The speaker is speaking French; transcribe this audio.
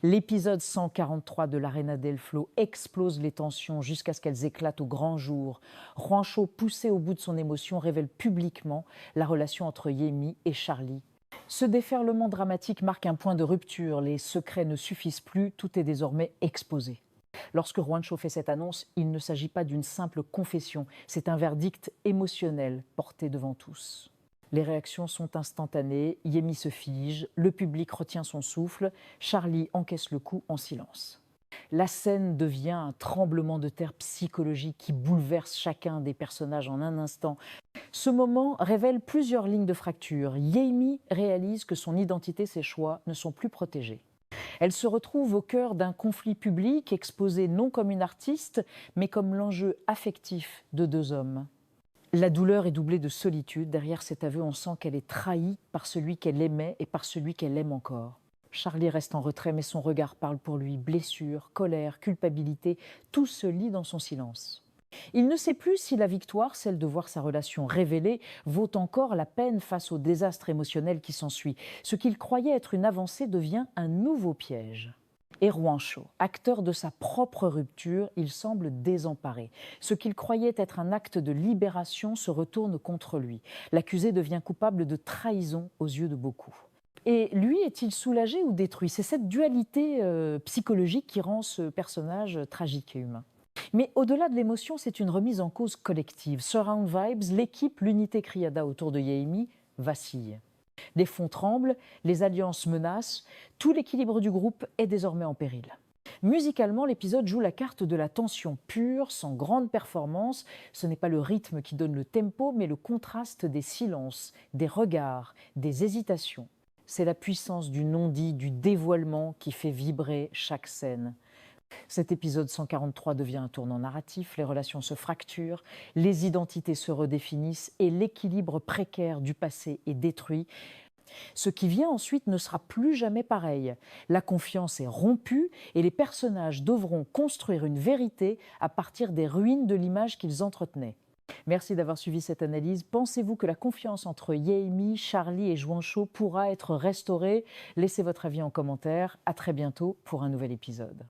L'épisode 143 de l'Arena del Flow explose les tensions jusqu'à ce qu'elles éclatent au grand jour. Juancho, poussé au bout de son émotion, révèle publiquement la relation entre Yemi et Charlie. Ce déferlement dramatique marque un point de rupture. Les secrets ne suffisent plus, tout est désormais exposé. Lorsque Juancho fait cette annonce, il ne s'agit pas d'une simple confession, c'est un verdict émotionnel porté devant tous. Les réactions sont instantanées, Yemi se fige, le public retient son souffle, Charlie encaisse le coup en silence. La scène devient un tremblement de terre psychologique qui bouleverse chacun des personnages en un instant. Ce moment révèle plusieurs lignes de fracture. Yemi réalise que son identité, ses choix ne sont plus protégés. Elle se retrouve au cœur d'un conflit public, exposé non comme une artiste, mais comme l'enjeu affectif de deux hommes. La douleur est doublée de solitude. Derrière cet aveu, on sent qu'elle est trahie par celui qu'elle aimait et par celui qu'elle aime encore. Charlie reste en retrait, mais son regard parle pour lui. Blessure, colère, culpabilité, tout se lit dans son silence. Il ne sait plus si la victoire, celle de voir sa relation révélée, vaut encore la peine face au désastre émotionnel qui s'ensuit. Ce qu'il croyait être une avancée devient un nouveau piège. Et Juancho, acteur de sa propre rupture, il semble désemparé. Ce qu'il croyait être un acte de libération se retourne contre lui. L'accusé devient coupable de trahison aux yeux de beaucoup. Et lui, est-il soulagé ou détruit? C'est cette dualité psychologique qui rend ce personnage tragique et humain. Mais au-delà de l'émotion, c'est une remise en cause collective. Surround Vibes, l'équipe, l'unité Criada autour de Yemi vacille. Les fonds tremblent, les alliances menacent, tout l'équilibre du groupe est désormais en péril. Musicalement, l'épisode joue la carte de la tension pure, sans grande performance. Ce n'est pas le rythme qui donne le tempo, mais le contraste des silences, des regards, des hésitations. C'est la puissance du non-dit, du dévoilement qui fait vibrer chaque scène. Cet épisode 143 devient un tournant narratif, les relations se fracturent, les identités se redéfinissent et l'équilibre précaire du passé est détruit. Ce qui vient ensuite ne sera plus jamais pareil. La confiance est rompue et les personnages devront construire une vérité à partir des ruines de l'image qu'ils entretenaient. Merci d'avoir suivi cette analyse. Pensez-vous que la confiance entre Yemi, Charlie et Juancho pourra être restaurée? Laissez votre avis en commentaire. À très bientôt pour un nouvel épisode.